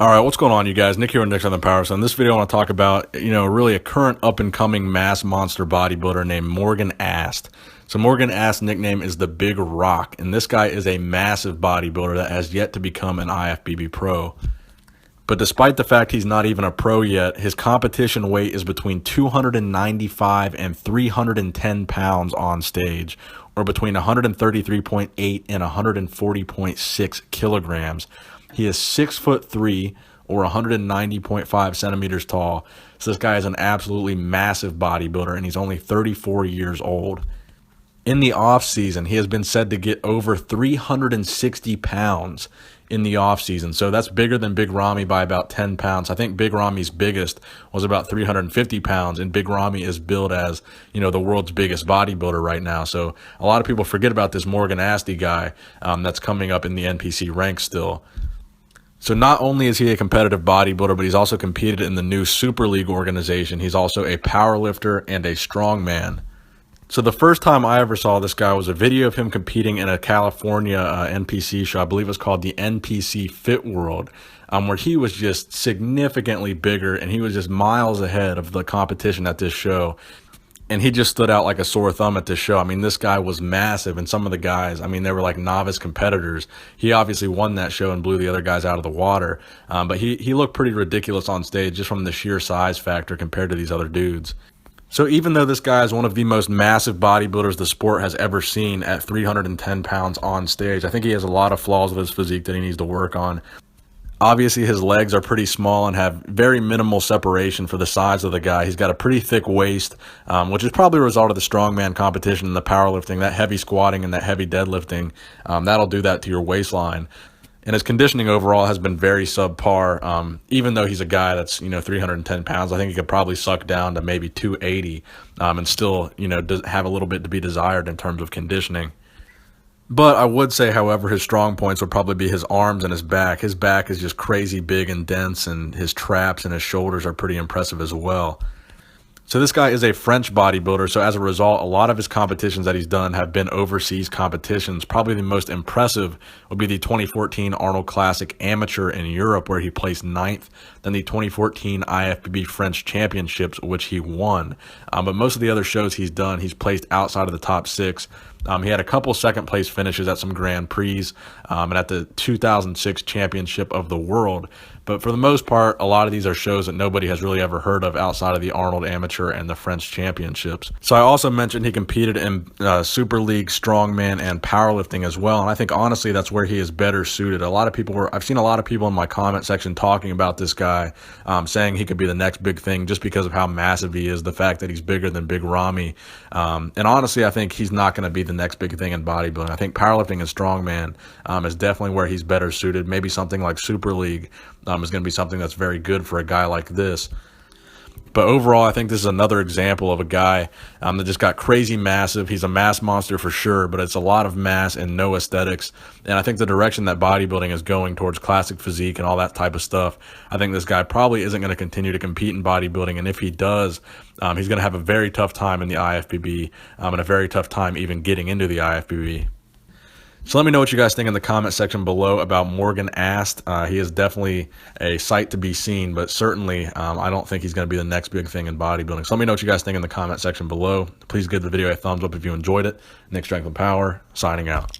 All right, what's going on, you guys? Nick here with Nick's on the Power Zone. In this video, I want to talk about, really a current up-and-coming mass monster bodybuilder named Morgan Aste. So Morgan Aste's nickname is the Big Rock, and this guy is a massive bodybuilder that has yet to become an IFBB pro. But despite the fact he's not even a pro yet, his competition weight is between 295 and 310 pounds on stage, or between 133.8 and 140.6 kilograms. He is 6'3" or 190.5 centimeters tall. So this guy is an absolutely massive bodybuilder, and he's only 34 years old. In the off season, he has been said to get over 360 pounds in the off season. So that's bigger than Big Ramy by about 10 pounds. I think Big Ramy's biggest was about 350 pounds, and Big Ramy is billed as, the world's biggest bodybuilder right now. So a lot of people forget about this Morgan Aste guy that's coming up in the NPC ranks still. So not only is he a competitive bodybuilder, but he's also competed in the new Super League organization. He's also a powerlifter and a strongman. So the first time I ever saw this guy was a video of him competing in a California NPC show. I believe it's called the NPC Fit World, where he was just significantly bigger, and he was just miles ahead of the competition at this show. And he just stood out like a sore thumb at this show. I mean, this guy was massive, and some of the guys, they were like novice competitors. He obviously won that show and blew the other guys out of the water. But he looked pretty ridiculous on stage just from the sheer size factor compared to these other dudes. So even though this guy is one of the most massive bodybuilders the sport has ever seen at 310 pounds on stage, I think he has a lot of flaws with his physique that he needs to work on. Obviously, his legs are pretty small and have very minimal separation for the size of the guy. He's got a pretty thick waist, which is probably a result of the strongman competition and the powerlifting, that heavy squatting and that heavy deadlifting. That'll do that to your waistline. And his conditioning overall has been very subpar. Even though he's a guy that's, 310 pounds, I think he could probably suck down to maybe 280 and still, have a little bit to be desired in terms of conditioning. But I would say, however, his strong points would probably be his arms and his back. His back is just crazy big and dense, and his traps and his shoulders are pretty impressive as well. So this guy is a French bodybuilder, so as a result, a lot of his competitions that he's done have been overseas competitions. Probably the most impressive would be the 2014 Arnold Classic Amateur in Europe, where he placed 9th, then the 2014 IFBB French Championships, which he won. But most of the other shows he's done, he's placed outside of the top 6. He had a couple second-place finishes at some Grand Prix and at the 2006 Championship of the World. But for the most part, a lot of these are shows that nobody has really ever heard of outside of the Arnold Amateur and the French Championships. So I also mentioned he competed in Super League, Strongman, and Powerlifting as well. And I think, honestly, that's where he is better suited. I've seen a lot of people in my comment section talking about this guy, saying he could be the next big thing just because of how massive he is, the fact that he's bigger than Big Ramy. And honestly, I think he's not going to be the next big thing in bodybuilding. I think powerlifting and strongman is definitely where he's better suited. Maybe something like Super League is going to be something that's very good for a guy like this. But overall, I think this is another example of a guy that just got crazy massive. He's a mass monster for sure, but it's a lot of mass and no aesthetics. And I think the direction that bodybuilding is going towards classic physique and all that type of stuff, I think this guy probably isn't going to continue to compete in bodybuilding. And if he does, he's going to have a very tough time in the IFBB and a very tough time even getting into the IFBB. So let me know what you guys think in the comment section below about Morgan Aste. He is definitely a sight to be seen, but certainly I don't think he's going to be the next big thing in bodybuilding. So let me know what you guys think in the comment section below. Please give the video a thumbs up if you enjoyed it. Nick Strength and Power, signing out.